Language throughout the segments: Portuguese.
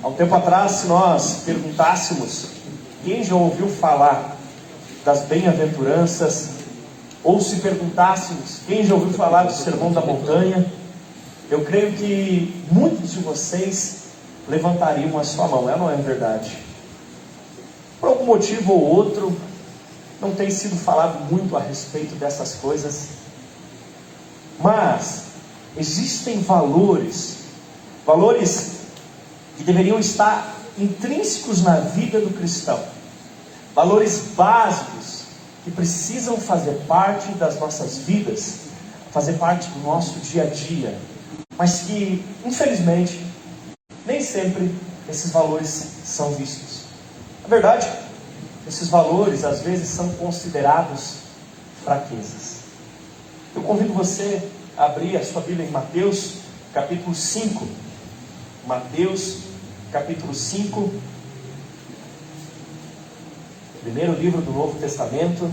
Há um tempo atrás, se nós perguntássemos quem já ouviu falar das bem-aventuranças, ou se perguntássemos quem já ouviu falar do Sermão da Montanha, eu creio que muitos de vocês levantariam a sua mão, não é verdade? Por algum motivo ou outro, não tem sido falado muito a respeito dessas coisas, mas existem valores que deveriam estar intrínsecos na vida do cristão, valores básicos que precisam fazer parte das nossas vidas, fazer parte do nosso dia a dia, mas que, infelizmente, nem sempre esses valores são vistos. Na verdade, esses valores às vezes são considerados fraquezas. Eu convido você a abrir a sua Bíblia em Mateus, capítulo 5. Mateus, capítulo 5. Primeiro livro do Novo Testamento.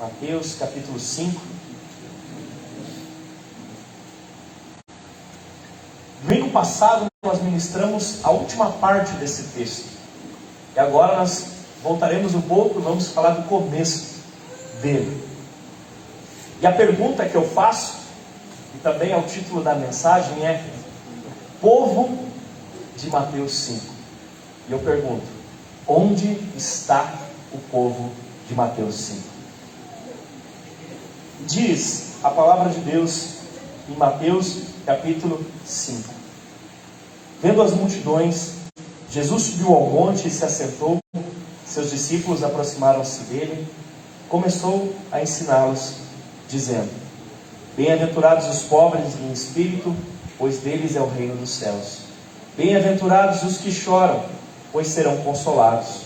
Mateus, capítulo 5. Domingo passado nós ministramos a última parte desse texto. E agora nós voltaremos um pouco e vamos falar do começo dele. E a pergunta que eu faço, e também é o título da mensagem, é: povo de Mateus 5. E eu pergunto: onde está o povo de Mateus 5? Diz a palavra de Deus em Mateus capítulo 5. Vendo as multidões, Jesus subiu ao monte e se assentou. Seus discípulos aproximaram-se dele. Começou a ensiná-los, dizendo: bem-aventurados os pobres em espírito, pois deles é o reino dos céus. Bem-aventurados os que choram, pois serão consolados.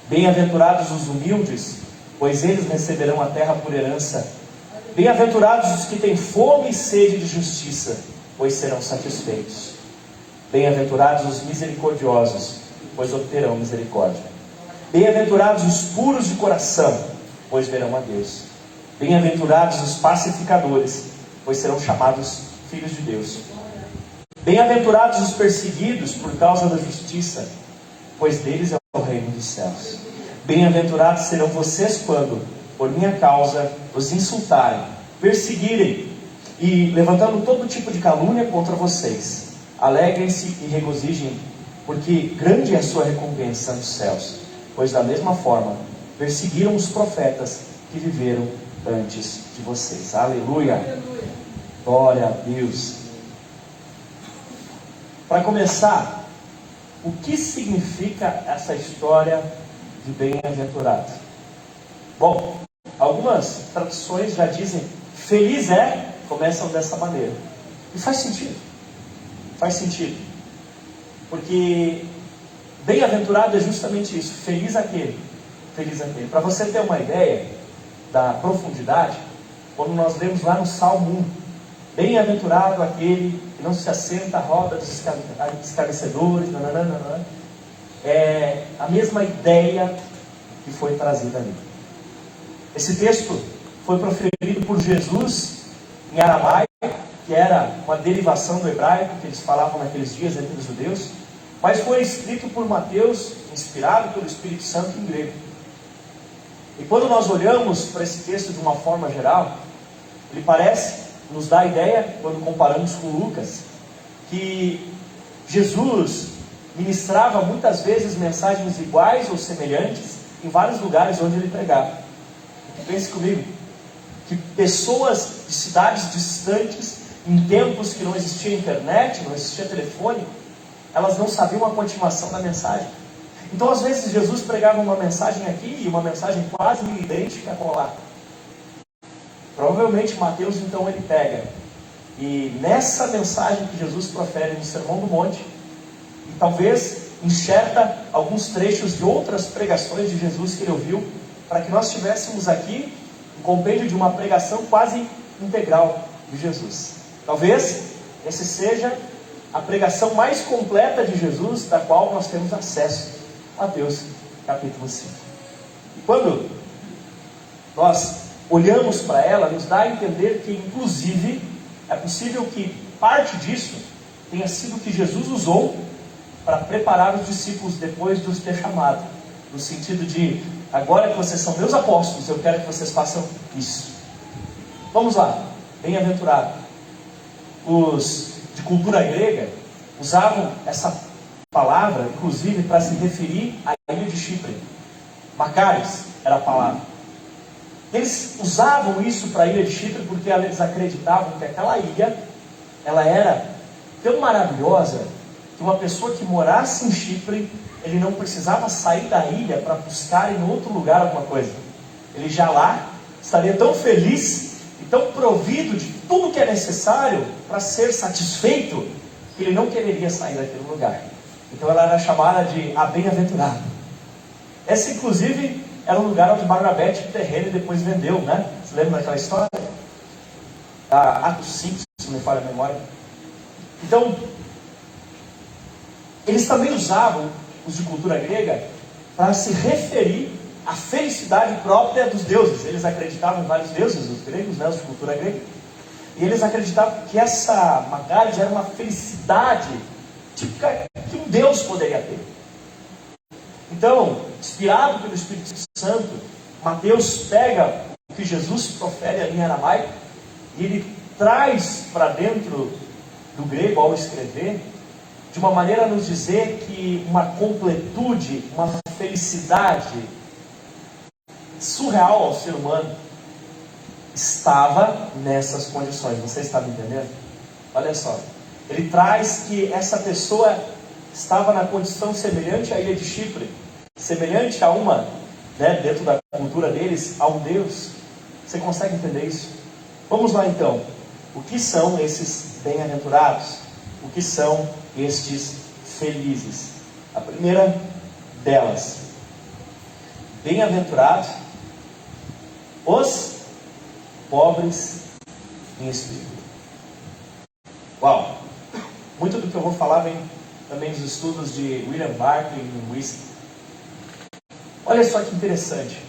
Bem-aventurados os humildes, pois eles receberão a terra por herança. Bem-aventurados os que têm fome e sede de justiça, pois serão satisfeitos. Bem-aventurados os misericordiosos, pois obterão misericórdia. Bem-aventurados os puros de coração, pois verão a Deus. Bem-aventurados os pacificadores, pois serão chamados filhos de Deus. Bem-aventurados os perseguidos por causa da justiça, pois deles é o reino dos céus. Bem-aventurados serão vocês quando, por minha causa, os insultarem, perseguirem e levantando todo tipo de calúnia contra vocês. Alegrem-se e regozijem, porque grande é a sua recompensa nos céus, pois da mesma forma perseguiram os profetas que viveram antes de vocês. Aleluia! Aleluia. Glória a Deus! Para começar, o que significa essa história de bem-aventurado? Bom, algumas traduções já dizem feliz é, começam dessa maneira. E faz sentido. Faz sentido. Porque bem-aventurado é justamente isso. Feliz aquele. Feliz aquele. Para você ter uma ideia da profundidade, quando nós lemos lá no Salmo 1, bem-aventurado aquele que não se assenta à roda dos escarnecedores, é a mesma ideia que foi trazida ali. Esse texto foi proferido por Jesus em aramaico, que era uma derivação do hebraico que eles falavam naqueles dias entre os judeus, mas foi escrito por Mateus, inspirado pelo Espírito Santo, em grego. E quando nós olhamos para esse texto de uma forma geral, ele parece nos dar a ideia, quando comparamos com Lucas, que Jesus ministrava muitas vezes mensagens iguais ou semelhantes em vários lugares onde ele pregava. Pense comigo, que pessoas de cidades distantes, em tempos que não existia internet, não existia telefone, elas não sabiam a continuação da mensagem. Então às vezes Jesus pregava uma mensagem aqui e uma mensagem quase idêntica com lá. Provavelmente Mateus então ele pega, e nessa mensagem que Jesus profere no Sermão do Monte, e talvez enxerta alguns trechos de outras pregações de Jesus que ele ouviu, para que nós tivéssemos aqui um compêndio de uma pregação quase integral de Jesus. Talvez essa seja a pregação mais completa de Jesus, da qual nós temos acesso. Mateus capítulo 5. E quando nós olhamos para ela, nos dá a entender que, inclusive, é possível que parte disso tenha sido o que Jesus usou para preparar os discípulos depois de os ter chamado. No sentido de, agora que vocês são meus apóstolos, eu quero que vocês façam isso. Vamos lá, bem-aventurado. Os de cultura grega usavam essa palavra, inclusive, para se referir à ilha de Chipre. Macários era a palavra. Eles usavam isso para a ilha de Chipre porque eles acreditavam que aquela ilha, ela era tão maravilhosa que uma pessoa que morasse em Chipre, ele não precisava sair da ilha para buscar em outro lugar alguma coisa. Ele já lá estaria tão feliz e tão provido de tudo que é necessário para ser satisfeito, que ele não quereria sair daquele lugar. Então ela era chamada de a bem-aventurada. Essa, inclusive, era um lugar onde Barnabé tinha terreno e depois vendeu, né? Você lembra daquela história? Atos 5, se não me falha a memória. Então, eles também usavam, os de cultura grega, para se referir à felicidade própria dos deuses. Eles acreditavam em vários deuses, os gregos, né? Os de cultura grega. E eles acreditavam que essa Macários era uma felicidade típica que um Deus poderia ter. Então, inspirado pelo Espírito Santo, Mateus pega o que Jesus profere ali em aramaico e ele traz para dentro do grego ao escrever, de uma maneira a nos dizer que uma completude, uma felicidade surreal ao ser humano estava nessas condições. Você está me entendendo? Olha só, ele traz que essa pessoa estava na condição semelhante à ilha de Chipre, semelhante a uma, né, dentro da cultura deles, a um Deus. Você consegue entender isso? Vamos lá então. O que são esses bem-aventurados? O que são estes felizes? A primeira delas: bem-aventurados os pobres em espírito. Uau! Muito do que eu vou falar vem também dos estudos de William Barclay em linguística. Olha só que interessante.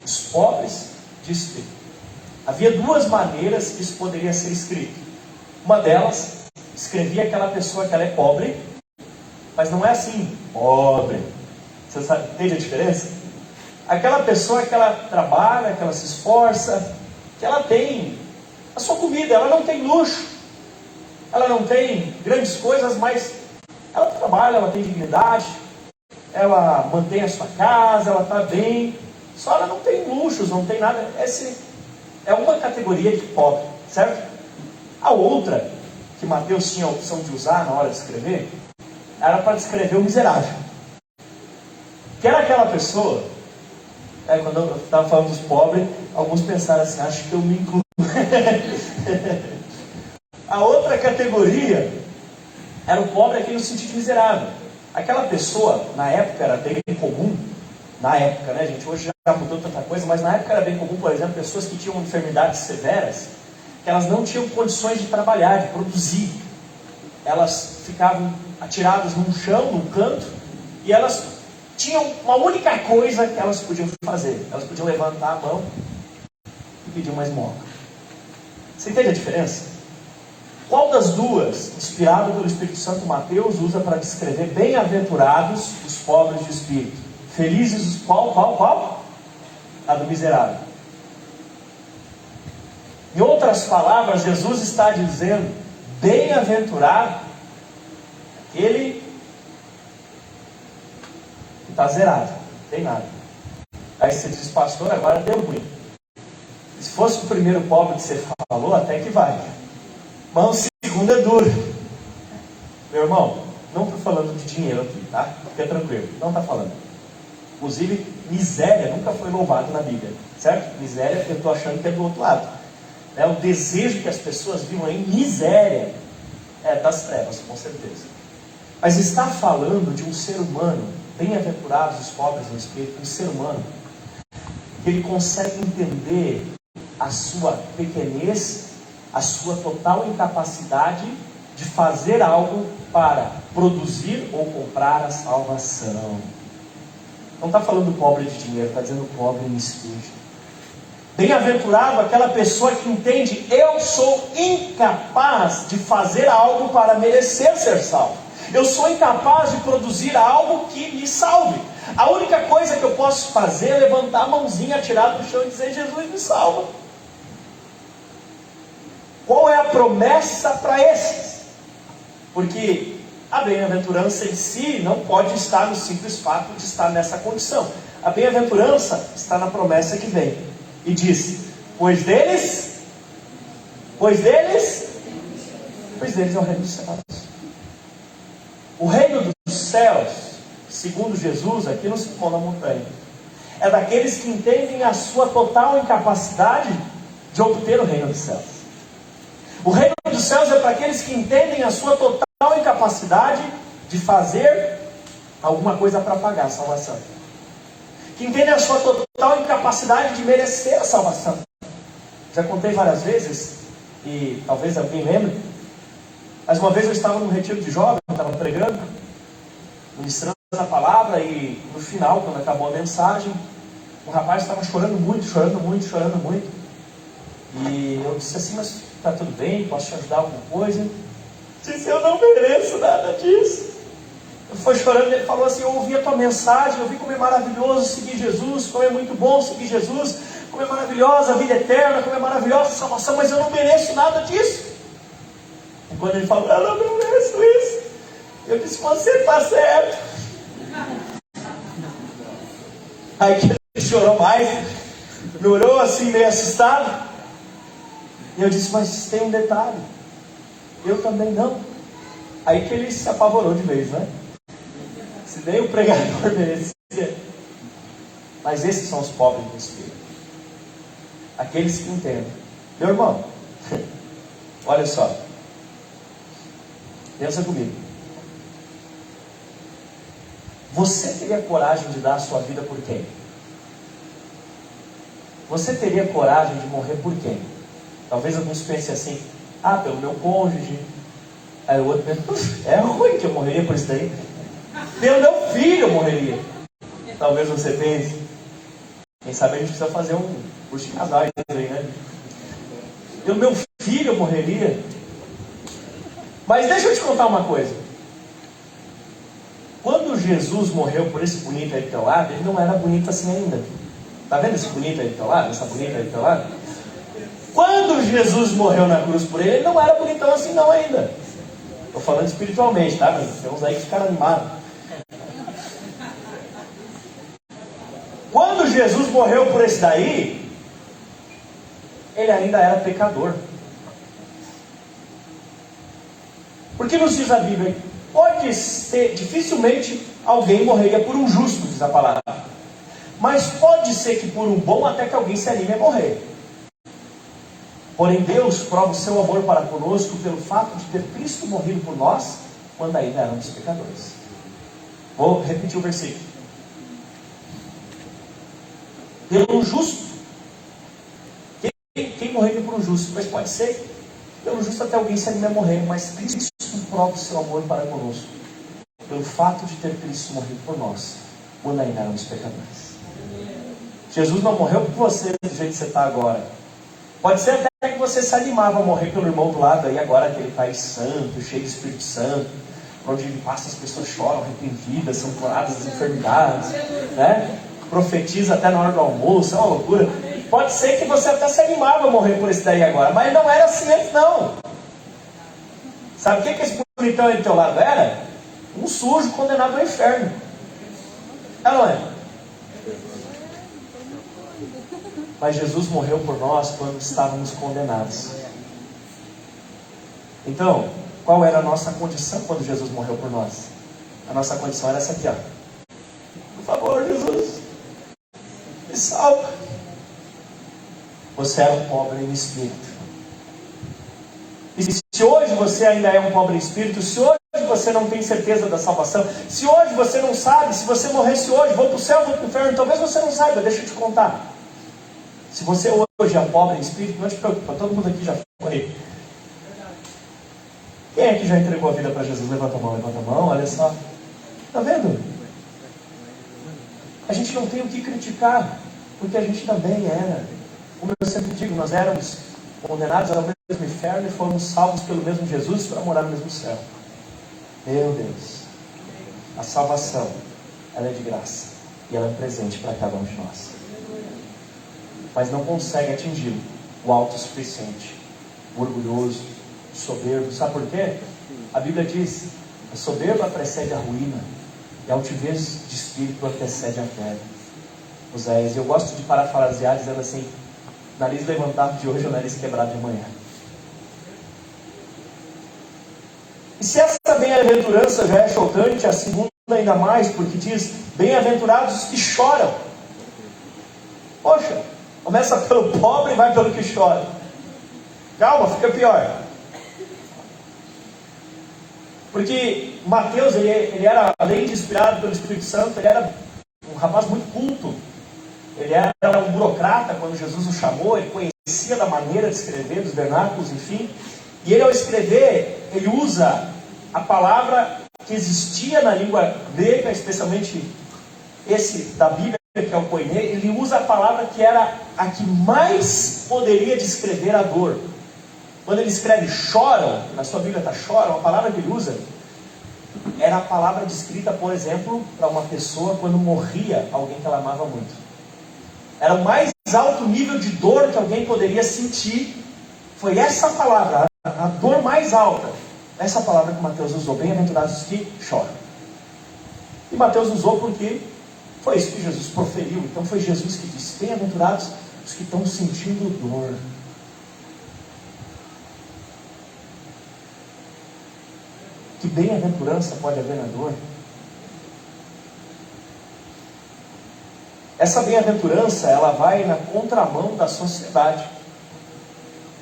Os pobres de espírito. Havia duas maneiras que isso poderia ser escrito. Uma delas, escrevia aquela pessoa que ela é pobre, mas não é assim, pobre. Você sabe, entende a diferença? Aquela pessoa que ela trabalha, que ela se esforça, que ela tem a sua comida, ela não tem luxo, ela não tem grandes coisas, mas ela trabalha, ela tem dignidade, ela mantém a sua casa, ela está bem, só ela não tem luxos, não tem nada. Essa é uma categoria de pobre, certo? A outra, que Mateus tinha a opção de usar na hora de escrever, era para descrever o miserável. Que era aquela pessoa, quando eu estava falando dos pobres, alguns pensaram assim, acho que eu me incluo. A outra categoria era o pobre aqui no sentido miserável. Aquela pessoa, na época era bem comum, na época, né gente, hoje já mudou tanta coisa, mas na época era bem comum, por exemplo, pessoas que tinham enfermidades severas, que elas não tinham condições de trabalhar, de produzir. Elas ficavam atiradas num chão, num canto, e elas tinham uma única coisa que elas podiam fazer. Elas podiam levantar a mão e pedir uma esmola. Você entende a diferença? Qual das duas, inspirado pelo Espírito Santo, Mateus usa para descrever bem-aventurados os pobres de espírito? Felizes os qual? A do miserável. Em outras palavras, Jesus está dizendo, bem-aventurado aquele que está zerado, não tem nada. Aí você diz, pastor, agora deu ruim. Se fosse o primeiro pobre que você falou, até que vai. Mas o segundo é duro. Meu irmão, não estou falando de dinheiro aqui, tá? Fica tranquilo, não está falando. Inclusive, miséria nunca foi louvado na Bíblia, certo? Miséria, eu estou achando que é do outro lado. O desejo que as pessoas vivam em miséria é das trevas, com certeza. Mas está falando de um ser humano, bem-aventurados os pobres no espírito, um ser humano, que ele consegue entender a sua pequenez, a sua total incapacidade de fazer algo para produzir ou comprar a salvação. Não está falando pobre de dinheiro, está dizendo pobre em espírito. Bem-aventurado aquela pessoa que entende: eu sou incapaz de fazer algo para merecer ser salvo. Eu sou incapaz de produzir algo que me salve. A única coisa que eu posso fazer é levantar a mãozinha, atirar no chão e dizer: Jesus me salva. Qual é a promessa para esses? Porque a bem-aventurança em si não pode estar no simples fato de estar nessa condição. A bem-aventurança está na promessa que vem. E diz: pois deles é o reino dos céus. O reino dos céus, segundo Jesus, aqui no Sermão da Montanha, é daqueles que entendem a sua total incapacidade de obter o reino dos céus. O reino dos céus é para aqueles que entendem a sua total incapacidade de fazer alguma coisa para pagar a salvação. Que entendem a sua total incapacidade de merecer a salvação. Já contei várias vezes, e talvez alguém lembre, mas uma vez eu estava num retiro de jovens, eu estava pregando, ministrando a palavra, e no final, quando acabou a mensagem, o rapaz estava chorando muito. E eu disse assim: mas está tudo bem? Posso te ajudar alguma coisa? Ele disse: eu não mereço nada disso. Ele foi chorando, ele falou assim: eu ouvi a tua mensagem, eu vi como é maravilhoso seguir Jesus, como é muito bom seguir Jesus, como é maravilhosa a vida eterna, como é maravilhosa a salvação, mas eu não mereço nada disso. E quando ele falou: eu não mereço isso, eu disse: você está certo. Aí que ele chorou mais, me olhou assim meio assustado, e eu disse: mas tem um detalhe, eu também não. Aí que ele se apavorou de vez, né? Se nem o pregador merecia. Mas esses são os pobres do Espírito, aqueles que entendem. Meu irmão, olha só, pensa comigo. Você teria coragem de dar a sua vida por quem? Você teria coragem de morrer por quem? Talvez alguns pensem assim: ah, pelo meu cônjuge. Aí o outro pensa: é ruim que eu morreria por isso daí. Pelo meu filho eu morreria. Talvez você pense: quem sabe a gente precisa fazer um curso de casais aí, né? Pelo meu filho eu morreria. Mas deixa eu te contar uma coisa. Quando Jesus morreu por esse bonito aí do teu lado, ele não era bonito assim ainda. Está vendo esse bonito aí do teu lado? Essa bonita aí do teu lado? Quando Jesus morreu na cruz por ele, ele não era bonitão assim não ainda. Estou falando espiritualmente, tá? Mas tem uns aí que ficaram animados. Quando Jesus morreu por esse daí, ele ainda era pecador. Porque nos diz a Bíblia: pode ser, dificilmente alguém morreria por um justo, diz a palavra. Mas pode ser que por um bom até que alguém se anime a morrer. Porém Deus prova o seu amor para conosco pelo fato de ter Cristo morrido por nós, quando ainda éramos pecadores. Vou repetir o versículo. Pelo justo. Quem morreria por um justo? Mas pode ser pelo justo até alguém se anime a morrer. Mas Cristo prova o seu amor para conosco pelo fato de ter Cristo morrido por nós, quando ainda éramos pecadores. Jesus não morreu por você do jeito que você está agora. Pode ser até que você se animava a morrer pelo irmão do lado aí agora, aquele país santo, cheio do Espírito Santo, onde ele passa as pessoas choram arrependidas, são curadas das enfermidades, né? Profetiza até na hora do almoço, é uma loucura. Pode ser que você até se animava a morrer por esse daí agora, mas não era assim antes não. Sabe o que esse bonitão aí do teu lado era? Um sujo condenado ao inferno. É, não é? Mas Jesus morreu por nós quando estávamos condenados. Então, qual era a nossa condição quando Jesus morreu por nós? A nossa condição era essa aqui, ó. Por favor, Jesus, me salva. Você era um pobre em espírito. E se hoje você ainda é um pobre em espírito, se hoje você não tem certeza da salvação, se hoje você não sabe, se você morresse hoje, vou para o céu, vou para o inferno, talvez você não saiba, deixa eu te contar. Se você hoje é um pobre em espírito, não te preocupa, todo mundo aqui já foi. Quem é que já entregou a vida para Jesus? Levanta a mão, olha só. Está vendo? A gente não tem o que criticar, porque a gente também era. Como eu sempre digo, nós éramos condenados ao mesmo inferno e fomos salvos pelo mesmo Jesus para morar no mesmo céu. Meu Deus, a salvação, ela é de graça e ela é um presente para cada um de nós. Mas não consegue atingi-lo o autossuficiente, o orgulhoso, o soberbo. Sabe por quê? A Bíblia diz: a soberba precede a ruína e a altivez de espírito antecede a queda. Oséias. Eu gosto de parafrasear dizendo assim: nariz levantado de hoje, o nariz quebrado de amanhã. E se essa bem-aventurança já é chocante, a segunda ainda mais, porque diz: bem-aventurados os que choram. Poxa, começa pelo pobre e vai pelo que chora. Calma, fica pior. Porque Mateus, ele era, além de inspirado pelo Espírito Santo, ele era um rapaz muito culto. Ele era um burocrata quando Jesus o chamou, ele conhecia da maneira de escrever, dos vernáculos, enfim. E ele, ao escrever, ele usa a palavra que existia na língua grega, especialmente esse da Bíblia, que é o koiné. Ele usa a palavra que era a que mais poderia descrever a dor. Quando ele escreve choram, na sua Bíblia está choram, a palavra que ele usa era a palavra descrita, por exemplo, para uma pessoa quando morria alguém que ela amava muito. Era o mais alto nível de dor que alguém poderia sentir. Foi essa palavra, a dor mais alta. Essa palavra que Mateus usou: bem-aventurados os que choram. E Mateus usou porque foi isso que Jesus proferiu. Então foi Jesus que disse: bem-aventurados os que estão sentindo dor. Que bem-aventurança pode haver na dor? Essa bem-aventurança, ela vai na contramão da sociedade.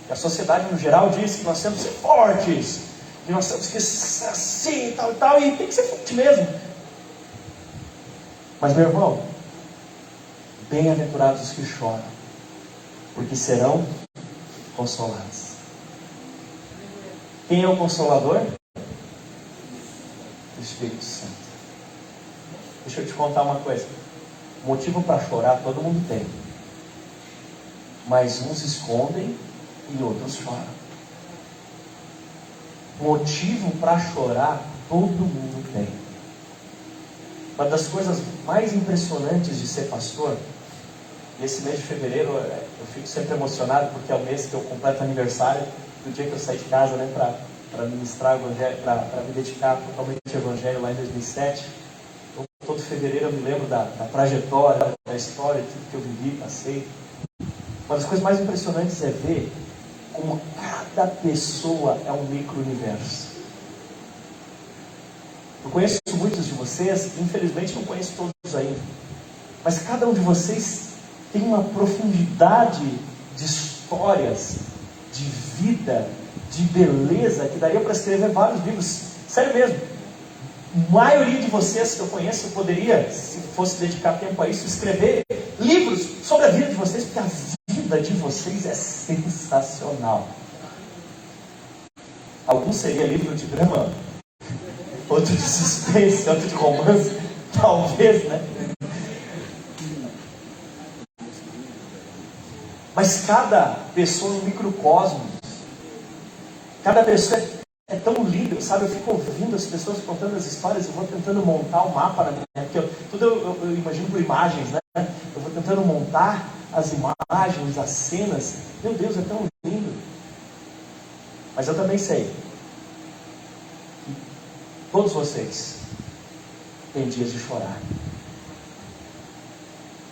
E a sociedade, no geral, diz que nós temos que ser fortes, que nós temos que ser assim, tal e tal, e tem que ser forte mesmo. Mas, meu irmão, bem-aventurados os que choram, porque serão consolados. Quem é o Consolador? O Espírito Santo. Deixa eu te contar uma coisa. Motivo para chorar todo mundo tem, mas uns escondem e outros choram. Motivo para chorar todo mundo tem. Uma das coisas mais impressionantes de ser pastor, nesse mês de fevereiro eu fico sempre emocionado, porque é o mês que eu completo aniversário do dia que eu saí de casa, né, para ministrar o evangelho, para me dedicar totalmente ao evangelho lá em 2007. Todo fevereiro eu me lembro da trajetória, da história, de tudo que eu vivi, passei. Uma das coisas mais impressionantes é ver como cada pessoa é um micro-universo. Eu conheço muitos de vocês, infelizmente não conheço todos ainda. Mas cada um de vocês tem uma profundidade de histórias, de vida, de beleza, que daria para escrever vários livros. Sério mesmo. A maioria de vocês que eu conheço, eu poderia, se fosse dedicar tempo a isso, escrever livros sobre a vida de vocês, porque a vida de vocês é sensacional. Alguns seria livro de drama, outro de suspense, outro de romance, talvez, né? Mas cada pessoa é um microcosmos. Cada pessoa é tão lindo, sabe? Eu fico ouvindo as pessoas contando as histórias, eu vou tentando montar o mapa na minha... Porque eu imagino por imagens, né? Eu vou tentando montar as imagens, as cenas. Meu Deus, é tão lindo. Mas eu também sei que todos vocês têm dias de chorar.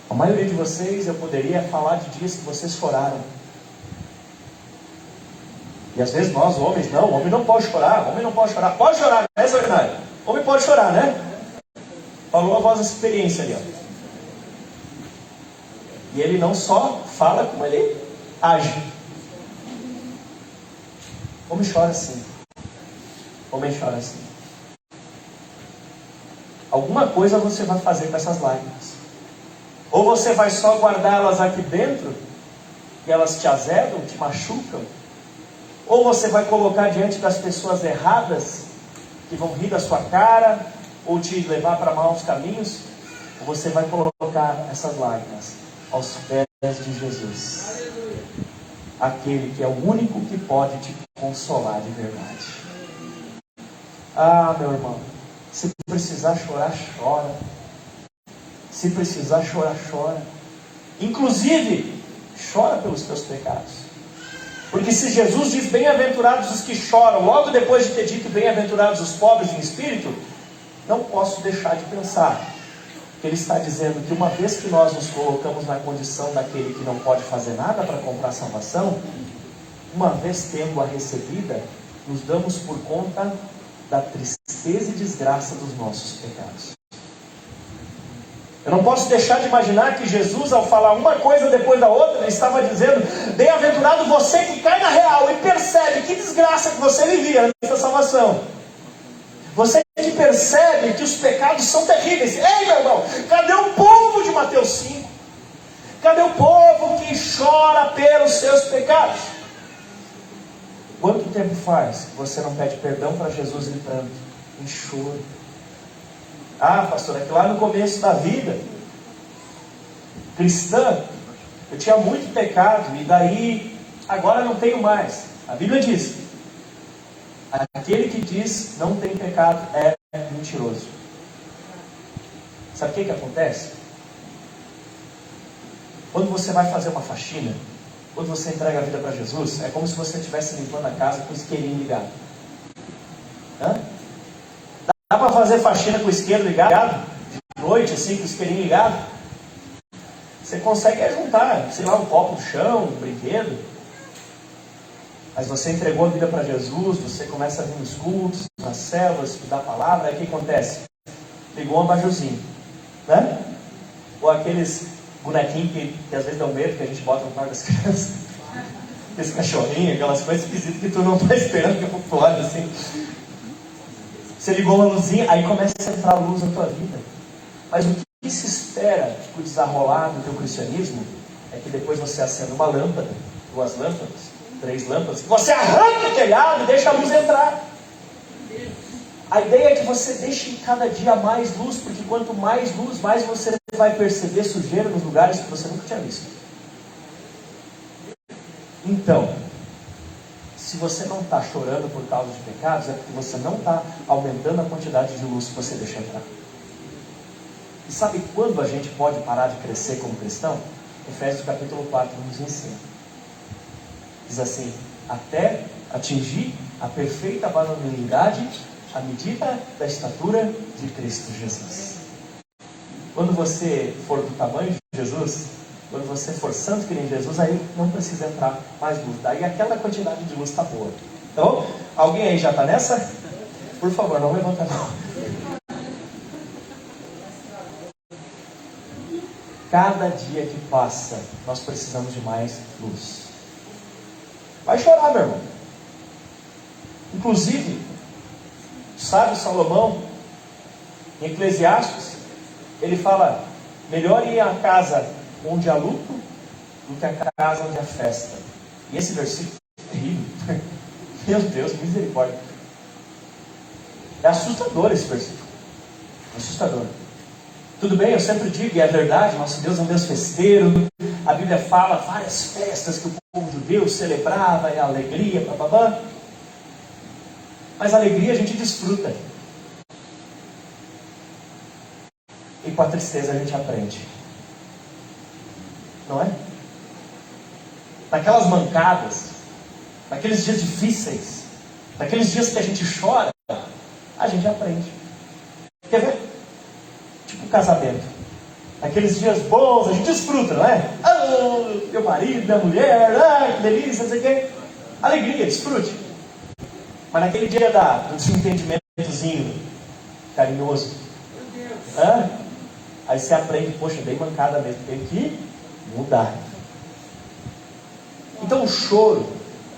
A maioria de vocês, eu poderia falar de dias que vocês choraram. E às vezes nós, homens, não, homem não pode chorar, homem não pode chorar. Pode chorar, né, seu Renato? Homem pode chorar, né? Falou a voz da experiência ali, ó. E ele não só fala, como ele age. Homem chora assim. Homem chora assim. Alguma coisa você vai fazer com essas lágrimas. Ou você vai só guardá-las aqui dentro, e elas te azedam, te machucam. Ou você vai colocar diante das pessoas erradas, que vão rir da sua cara, ou te levar para maus caminhos. Ou você vai colocar essas lágrimas aos pés de Jesus. aquele que é o único que pode te consolar de verdade. Ah, meu irmão, se precisar chorar, chora. Se precisar chorar, chora. Inclusive, chora pelos teus pecados. Porque se Jesus diz, bem-aventurados os que choram, logo depois de ter dito, bem-aventurados os pobres em espírito, não posso deixar de pensar que Ele está dizendo que uma vez que nós nos colocamos na condição daquele que não pode fazer nada para comprar salvação, uma vez tendo-a recebida, nos damos por conta da tristeza e desgraça dos nossos pecados. Eu não posso deixar de imaginar que Jesus, ao falar uma coisa depois da outra, Ele estava dizendo, bem-aventurado você que cai na real e percebe que desgraça que você vivia antes da salvação. Você que percebe que os pecados são terríveis. Ei, meu irmão, cadê o povo de Mateus 5? Cadê o povo que chora pelos seus pecados? Quanto tempo faz que você não pede perdão para Jesus em pranto, em choro? Ah, pastor, é que lá no começo da vida cristã, eu tinha muito pecado, e daí, agora não tenho mais. A Bíblia diz, aquele que diz não tem pecado é mentiroso. Sabe o que acontece? Quando você vai fazer uma faxina, quando você entrega a vida para Jesus, é como se você estivesse limpando a casa com o isqueirinho ligado. Hã? Dá para fazer faxina com o isqueiro ligado? De noite, assim, com o isqueirinho ligado? Você consegue juntar, sei lá, um copo no chão, um brinquedo. Mas você entregou a vida para Jesus, você começa a vir nos cultos, nas células, estudar a palavra, aí o que acontece? Ligou um abajurzinho, né? Ou aqueles bonequinhos que às vezes dão medo, que a gente bota no quarto das crianças. Aqueles cachorrinhos, aquelas coisas esquisitas que tu não está esperando, que é popular assim. Você ligou uma luzinha, aí começa a entrar a luz na tua vida. Mas o que se espera o desarrolar do teu cristianismo é que depois você acenda uma lâmpada, 2 lâmpadas, 3 lâmpadas, que você arranca o telhado e deixa a luz entrar. A ideia é que você deixe cada dia mais luz, porque quanto mais luz, mais você vai perceber sujeira nos lugares que você nunca tinha visto. Então, se você não está chorando por causa de pecados, é porque você não está aumentando a quantidade de luz que você deixa entrar. E sabe quando a gente pode parar de crescer como cristão? Efésios capítulo 4 nos ensina. Diz assim, até atingir a perfeita varonilidade, à medida da estatura de Cristo Jesus. Quando você for do tamanho de Jesus, quando você for santo que nem Jesus, aí não precisa entrar mais luz. Daí aquela quantidade de luz está boa. Então, alguém aí já está nessa? Por favor, não levanta a mão. Cada dia que passa, nós precisamos de mais luz. Vai chorar, meu irmão. Inclusive, sábio Salomão, em Eclesiastes, ele fala, melhor ir à casa onde há luto do que a casa onde há festa. E esse versículo é terrível. Meu Deus, misericórdia. É assustador esse versículo. Assustador. Tudo bem, eu sempre digo, e é verdade, nosso Deus é um Deus festeiro. A Bíblia fala várias festas que o povo judeu celebrava, e a alegria, bababá. Mas a alegria a gente desfruta. E com a tristeza a gente aprende. Não é? Naquelas mancadas, naqueles dias difíceis, naqueles dias que a gente chora, a gente aprende. Quer ver? Tipo casamento. Naqueles dias bons, a gente desfruta, não é? Ah, meu marido, minha mulher, que delícia, não sei o quê. Alegria, desfrute. Mas naquele dia do desentendimentozinho carinhoso, aí você aprende, poxa, bem mancada mesmo, tem que mudar. Então o choro,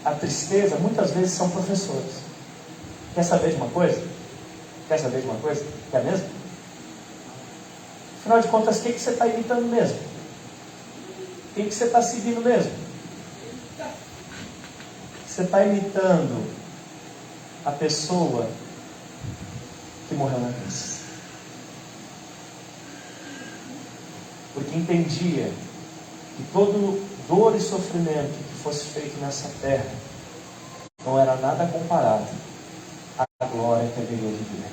a tristeza, muitas vezes são professores. Quer saber de uma coisa? Quer saber de uma coisa? Quer mesmo? Afinal de contas, quem que você está imitando mesmo? Quem que você está seguindo mesmo? Você está imitando a pessoa que morreu na cruz. Porque entendia que todo dor e sofrimento que fosse feito nessa terra não era nada comparado à glória que haveria de vir.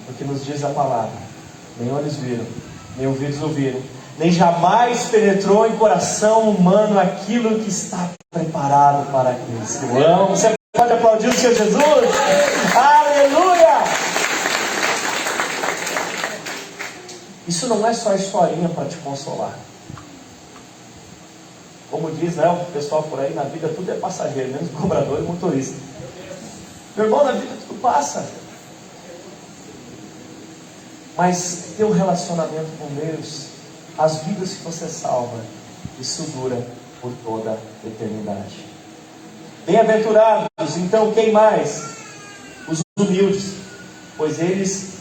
Porque nos diz a palavra: nem olhos viram, nem ouvidos ouviram, nem jamais penetrou em coração humano aquilo que está preparado para aqueles que o amam. Você pode aplaudir o Senhor Jesus? Aleluia! Isso não é só historinha para te consolar. Como diz, né, o pessoal por aí, na vida tudo é passageiro, menos cobrador e motorista. Meu irmão, na vida tudo passa. Mas ter um relacionamento com Deus, as vidas que você salva, isso dura por toda a eternidade. Bem-aventurados, então, quem mais? Os humildes, pois eles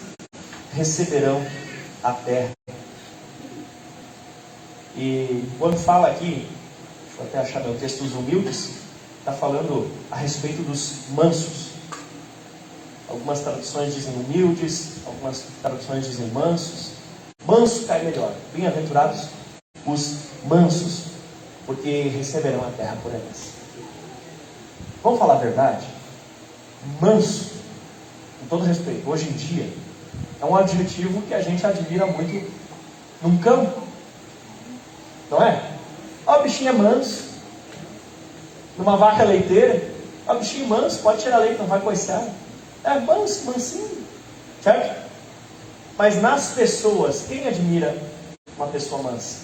receberão a terra. E quando fala aqui, deixa eu até achar meu texto, os humildes, está falando a respeito dos mansos. Algumas traduções dizem humildes, algumas traduções dizem mansos. Manso cai melhor. Bem-aventurados os mansos, porque receberão a terra por eles. Vamos falar a verdade? Manso, com todo respeito, hoje em dia, é um adjetivo que a gente admira muito num campo. Não é? Ó, o bichinho é manso. Numa vaca leiteira, ó, o bichinho manso, pode tirar leite, não vai coiçar. É manso, mansinho. Certo? Mas nas pessoas, quem admira uma pessoa mansa?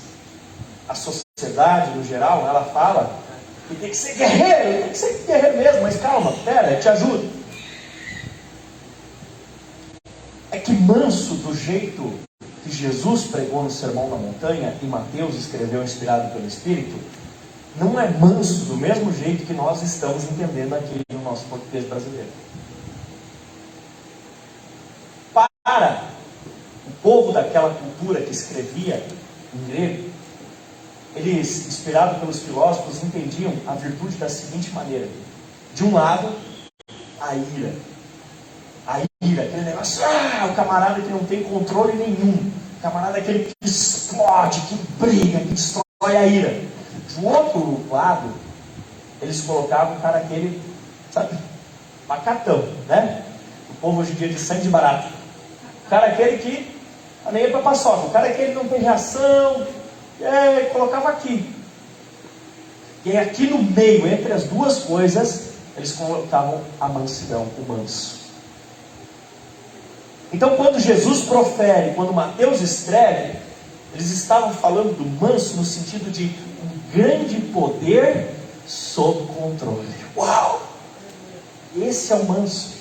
A sociedade, no geral, ela fala que tem que ser guerreiro, tem que ser guerreiro mesmo, mas calma, pera, eu te ajudo. É que manso do jeito que Jesus pregou no Sermão da Montanha e Mateus escreveu inspirado pelo Espírito, não é manso do mesmo jeito que nós estamos entendendo aqui no nosso português brasileiro. Para o povo daquela cultura que escrevia em grego, eles, inspirados pelos filósofos, entendiam a virtude da seguinte maneira: de um lado, a ira, aquele negócio, o camarada que não tem controle nenhum, o camarada aquele que explode, que briga, que destrói a ira. Do outro lado, eles colocavam o cara aquele, sabe, pacatão, né? O povo hoje em dia de sangue de barata. O cara aquele que nem é para paçoca, o cara aquele que não tem reação, colocava aqui. E aí, aqui no meio, entre as duas coisas, eles colocavam a mansidão, o manso. Então, quando Jesus profere, quando Mateus escreve, eles estavam falando do manso no sentido de um grande poder sob controle. Uau! Esse é o manso.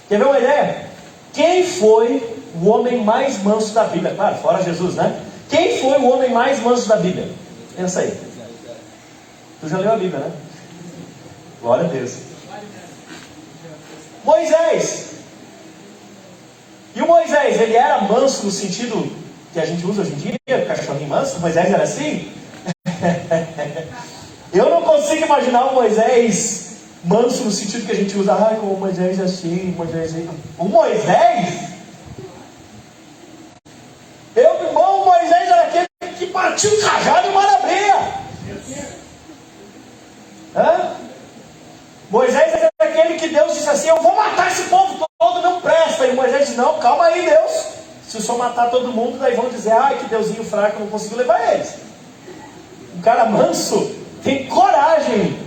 Quer ver uma ideia? Quem foi o homem mais manso da Bíblia? Claro, fora Jesus, né? Quem foi o homem mais manso da Bíblia? Pensa aí. Tu já leu a Bíblia, né? Glória a Deus. Moisés. E o Moisés, ele era manso no sentido que a gente usa hoje em dia, cachorrinho manso? Moisés era assim? Eu não consigo imaginar o Moisés manso no sentido que a gente usa, como o Moisés é assim, Moisés é assim. O Moisés? Meu irmão, o Moisés era aquele que partiu o cajado e o mar abria. Moisés era aquele que Deus disse assim: eu vou matar esse povo todo, não presta. E Moisés disse: não, calma aí, Deus. Se eu só matar todo mundo, daí vão dizer: que Deusinho fraco, não conseguiu levar eles. Um cara manso tem coragem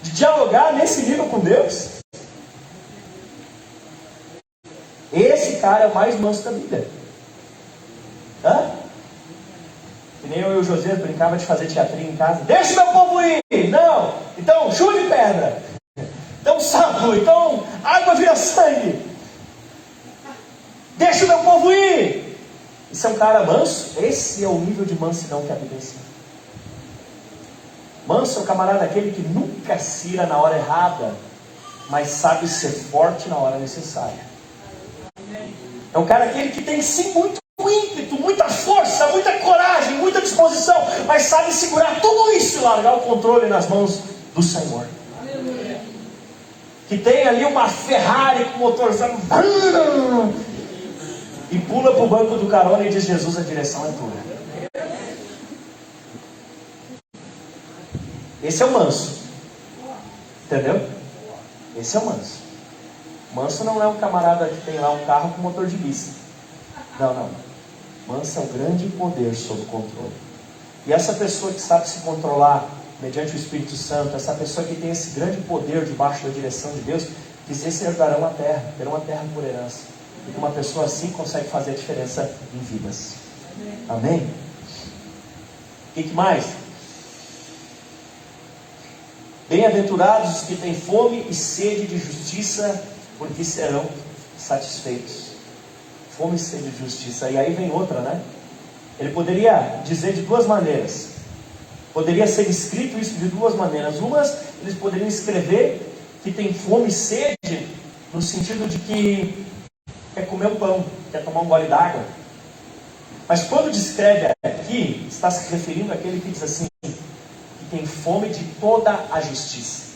de dialogar nesse nível com Deus. Esse cara é o mais manso da Bíblia. Que nem eu e o José brincava de fazer teatrinho em casa. Deixa meu povo ir! Não! Então chuva de pedra. Então sapo. Então água vira sangue. Deixa o meu povo ir! Isso é um cara manso? Esse é o nível de mansidão que a Bíblia ensina. Manso é o camarada aquele que nunca se ira na hora errada, mas sabe ser forte na hora necessária. É um cara aquele que tem sim muito ímpeto, muita força, muita coragem, muita disposição, mas sabe segurar tudo isso e largar o controle nas mãos do Senhor. Que tem ali uma Ferrari com motorzão e pula para o banco do carona e diz: Jesus, a direção é tua. Esse é o manso. Entendeu? Esse é o manso. Manso não é um camarada que tem lá um carro com motor de bici. Não. Manso é um grande poder sob controle. E essa pessoa que sabe se controlar mediante o Espírito Santo, essa pessoa que tem esse grande poder debaixo da direção de Deus, diz: esses herdarão a terra, terão a terra por herança. E uma pessoa assim consegue fazer a diferença em vidas. Amém? O que mais? Bem-aventurados os que têm fome e sede de justiça, porque serão satisfeitos. Fome e sede de justiça. E aí vem outra, né? Ele poderia dizer de duas maneiras. Poderia ser escrito isso de duas maneiras. Umas, eles poderiam escrever que tem fome e sede, no sentido de que quer comer um pão, quer tomar um gole d'água. Mas quando descreve aqui, está se referindo àquele que diz assim, que tem fome de toda a justiça.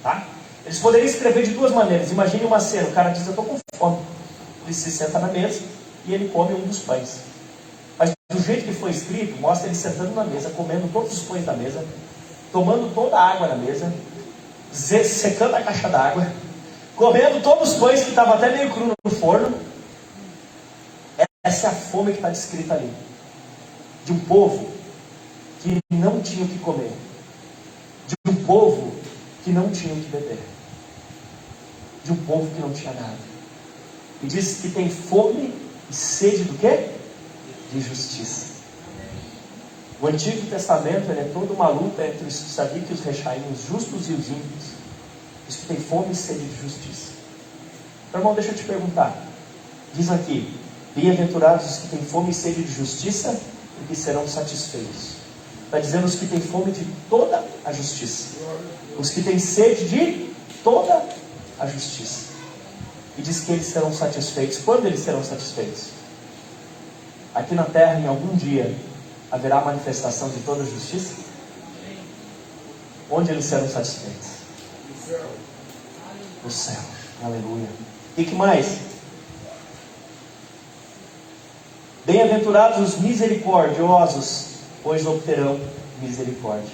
Tá? Eles poderiam escrever de duas maneiras. Imagine uma cena, o cara diz: eu estou com fome. Ele se senta na mesa e ele come um dos pães. Mas do jeito que foi escrito, mostra ele sentando na mesa, comendo todos os pães da mesa, tomando toda a água da mesa, secando a caixa d'água, comendo todos os pães que estavam até meio cru no forno. Essa é a fome que está descrita ali. De um povo que não tinha o que comer. De um povo que não tinha o que beber. De um povo que não tinha nada. E diz que tem fome e sede do quê? De justiça. O Antigo Testamento ele é toda uma luta entre os sadique e os rechaim, os justos e os ímpios. Diz que tem fome e sede de justiça. Meu irmão, deixa eu te perguntar. Diz aqui: bem-aventurados os que têm fome e sede de justiça, porque serão satisfeitos. Está dizendo os que têm fome de toda a justiça. Os que têm sede de toda a justiça. E diz que eles serão satisfeitos. Quando eles serão satisfeitos? Aqui na terra, em algum dia, haverá manifestação de toda a justiça? Onde eles serão satisfeitos? No céu. No céu. Aleluia. E que mais? Bem-aventurados os misericordiosos, pois obterão misericórdia.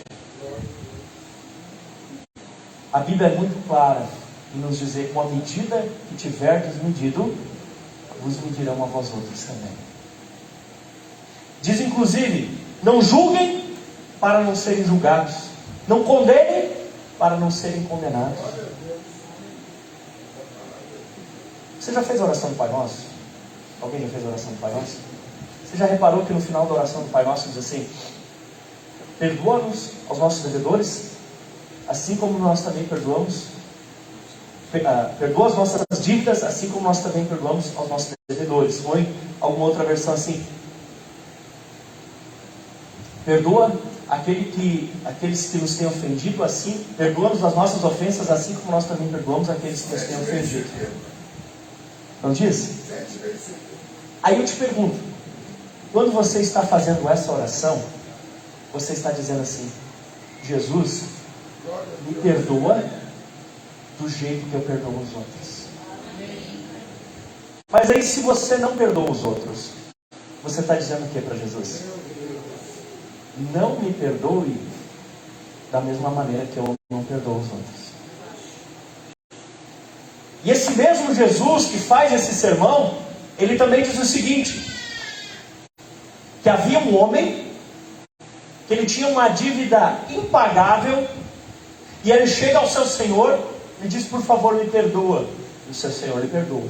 A Bíblia é muito clara em nos dizer: com a medida que tiverdes medido, vos medirão a vós outros também. Diz inclusive: não julguem para não serem julgados, não condenem para não serem condenados. Você já fez a oração do Pai Nosso? Alguém já fez a oração do Pai Nosso? Você já reparou que no final da oração do Pai Nosso diz assim: perdoa-nos aos nossos devedores, assim como nós também perdoamos. Perdoa as nossas dívidas, assim como nós também perdoamos aos nossos devedores. Ou em alguma outra versão assim: perdoa aqueles que nos têm ofendido, assim, perdoa-nos as nossas ofensas, assim como nós também perdoamos aqueles que nos têm ofendido. Não diz? Aí eu te pergunto, quando você está fazendo essa oração, você está dizendo assim: Jesus, me perdoa do jeito que eu perdoo os outros. Mas aí, se você não perdoa os outros, você está dizendo o que para Jesus? Não me perdoe da mesma maneira que eu não perdoo os outros. E esse mesmo Jesus que faz esse sermão, ele também diz o seguinte: que havia um homem que ele tinha uma dívida impagável, e ele chega ao seu Senhor e diz: por favor, me perdoa. E o seu Senhor lhe perdoa.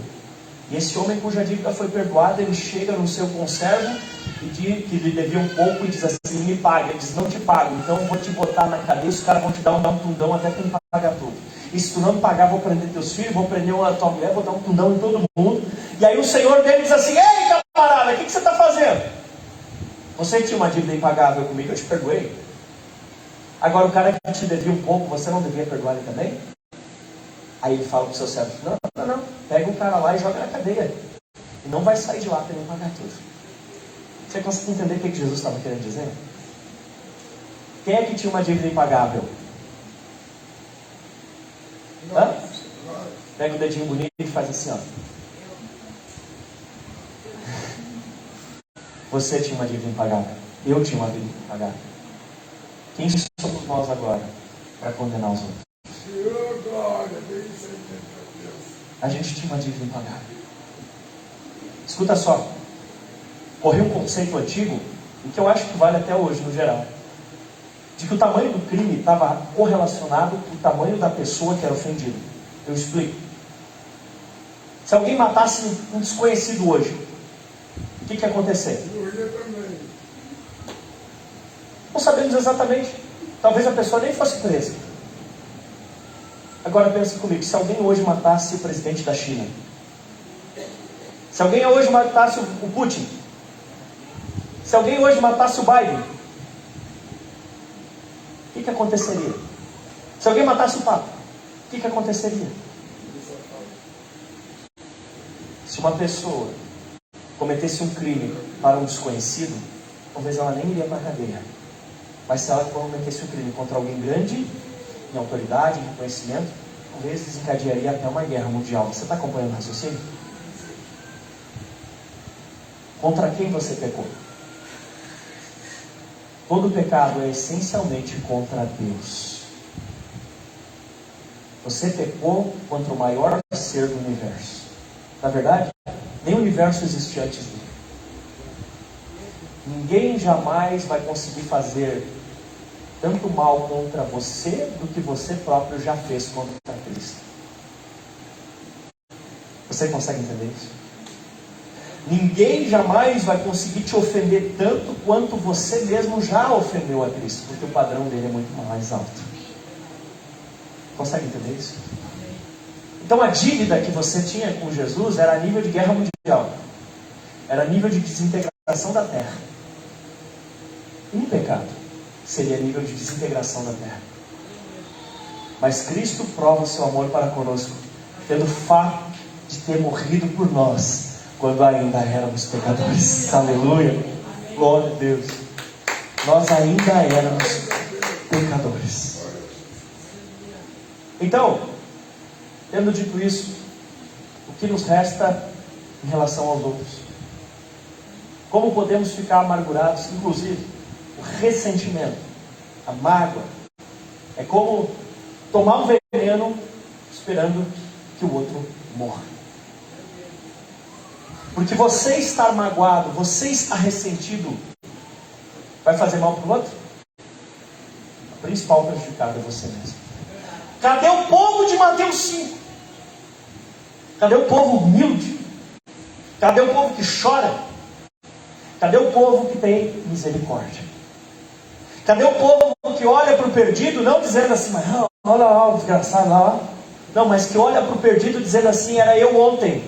E esse homem cuja dívida foi perdoada, ele chega no seu conservo e diz que lhe devia um pouco e diz assim: me paga. Ele diz: não te pago, então eu vou te botar na cadeia, os caras vão te dar um tundão até que me pagar tudo. E se tu não me pagar, vou prender teus filhos, vou prender a tua mulher, vou dar um tundão em todo mundo. E aí o Senhor dele diz assim: ei, camarada, o que você está fazendo? Você tinha uma dívida impagável comigo, eu te perdoei. Agora o cara que te devia um pouco, você não devia perdoar ele também? Aí ele fala para o seu servo: não, pega o cara lá e joga na cadeia. E não vai sair de lá para ele pagar tudo. Você consegue entender o que Jesus estava querendo dizer? Quem é que tinha uma dívida impagável? Hã? Pega o dedinho bonito e faz assim, ó. Você tinha uma dívida impagável. Eu tinha uma dívida impagável. Quem somos nós agora para condenar os outros? A gente tinha uma dívida impagada. Escuta só. Correu um conceito antigo, e que eu acho que vale até hoje no geral, de que o tamanho do crime estava correlacionado com o tamanho da pessoa que era ofendida. Eu explico. Se alguém matasse um desconhecido hoje, o que ia acontecer? Não sabemos exatamente. Talvez a pessoa nem fosse presa. Agora pense comigo, se alguém hoje matasse o presidente da China, se alguém hoje matasse o Putin, se alguém hoje matasse o Biden, o que aconteceria? Se alguém matasse o Papa, o que aconteceria? Se uma pessoa cometesse um crime para um desconhecido, talvez ela nem iria para a cadeia. Mas se ela cometesse um crime contra alguém grande, em autoridade, em conhecimento, talvez desencadearia até uma guerra mundial. Você está acompanhando o raciocínio? Contra quem você pecou? Todo pecado é essencialmente contra Deus. Você pecou contra o maior ser do universo. Na verdade, nem o universo existe antes dele. Ninguém jamais vai conseguir fazer tanto mal contra você do que você próprio já fez contra Cristo. Você consegue entender isso? Ninguém jamais vai conseguir te ofender tanto quanto você mesmo já ofendeu a Cristo, porque o padrão dele é muito mais alto. Consegue entender isso? Então a dívida que você tinha com Jesus era a nível de guerra mundial. Era a nível de desintegração da terra. Um pecado seria a nível de desintegração da terra. Mas Cristo prova o seu amor para conosco, pelo fato de ter morrido por nós, quando ainda éramos pecadores. Aleluia! Glória a Deus! Nós ainda éramos pecadores. Então, tendo dito isso, o que nos resta em relação aos outros? Como podemos ficar amargurados? Inclusive, o ressentimento, a mágoa, é como tomar um veneno esperando que o outro morra. Porque você estar magoado, você estar ressentido, vai fazer mal para o outro? O principal prejudicado é você mesmo. Cadê o povo de Mateus 5? Cadê o povo humilde? Cadê o povo que chora? Cadê o povo que tem misericórdia? Cadê o povo que olha para o perdido, não dizendo assim, mas olha lá o desgraçado lá. Não, mas que olha para o perdido dizendo assim, era eu ontem.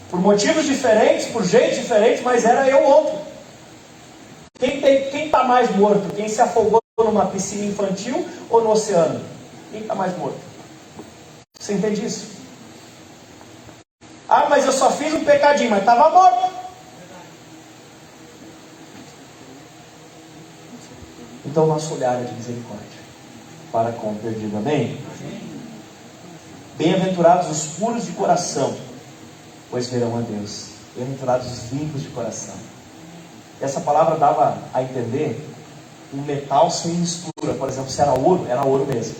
Por motivos diferentes, por jeito diferente, mas era eu ontem. Quem está mais morto? Quem se afogou numa piscina infantil ou no oceano? Quem está mais morto? Você entende isso? Ah, mas eu só fiz um pecadinho, mas estava morto. Então nosso olhar é de misericórdia para com o perdido. Amém? Bem-aventurados os puros de coração, pois verão a Deus. Bem-aventurados os limpos de coração. Essa palavra dava a entender um metal sem mistura. Por exemplo, se era ouro mesmo.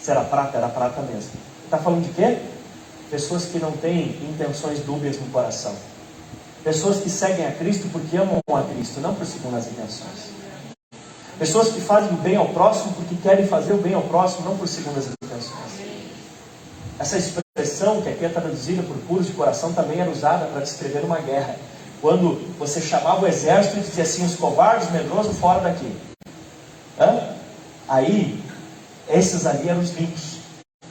Se era prata mesmo. Está falando de quê? Pessoas que não têm intenções dúbias no coração. Pessoas que seguem a Cristo porque amam a Cristo, não por segundas intenções. Pessoas que fazem o bem ao próximo porque querem fazer o bem ao próximo, não por segundas intenções. Essa expressão, que aqui é traduzida por puros de coração, também era usada para descrever uma guerra. Quando você chamava o exército e dizia assim, os covardes, medrosos, fora daqui. Aí, esses ali eram os limpos.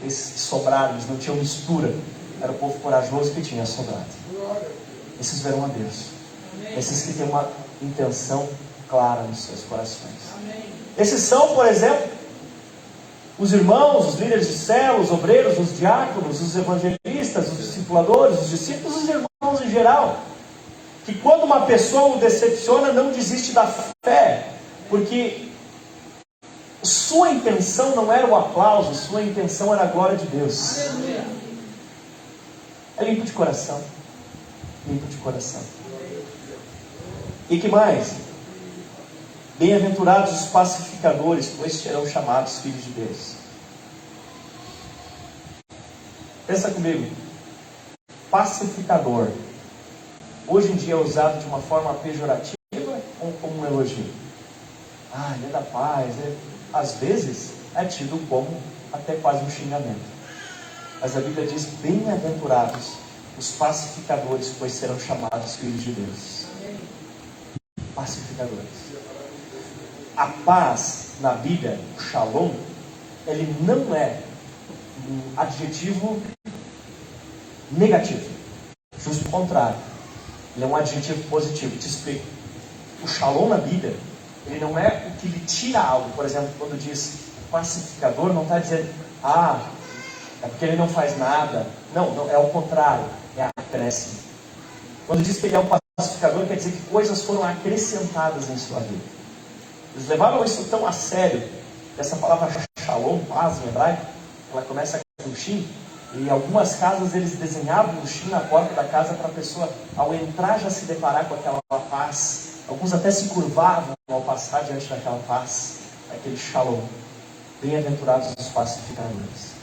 Esses que sobraram, eles não tinham mistura. Era o povo corajoso que tinha sobrado. Esses verão a Deus. Esses que têm uma intenção clara nos seus corações. Esses são, por exemplo, os irmãos, os líderes de célula, os obreiros, os diáconos, os evangelistas, os discipuladores, os discípulos, os irmãos em geral. Que quando uma pessoa o decepciona, não desiste da fé, porque sua intenção não era o aplauso, sua intenção era a glória de Deus. É limpo de coração. Limpo de coração. E que mais? Bem-aventurados os pacificadores, pois serão chamados filhos de Deus. Pensa comigo. Pacificador. Hoje em dia é usado de uma forma pejorativa ou como um elogio? Ah, ele é da paz. Às vezes é tido como até quase um xingamento. Mas a Bíblia diz: bem-aventurados os pacificadores, pois serão chamados filhos de Deus. Pacificadores. A paz na Bíblia, o shalom, ele não é um adjetivo negativo. Justo o contrário. Ele é um adjetivo positivo. Te explico. O shalom na Bíblia, ele não é o que lhe tira algo. Por exemplo, quando diz pacificador, não está dizendo, é porque ele não faz nada. Não, é o contrário. É acréscimo. Quando diz que ele é um pacificador, quer dizer que coisas foram acrescentadas em sua vida. Eles levaram isso tão a sério, que essa palavra shalom, paz em hebraico, ela começa com shin, e em algumas casas eles desenhavam o shin na porta da casa para a pessoa, ao entrar, já se deparar com aquela paz. Alguns até se curvavam ao passar diante daquela paz, aquele shalom. Bem-aventurados os pacificadores.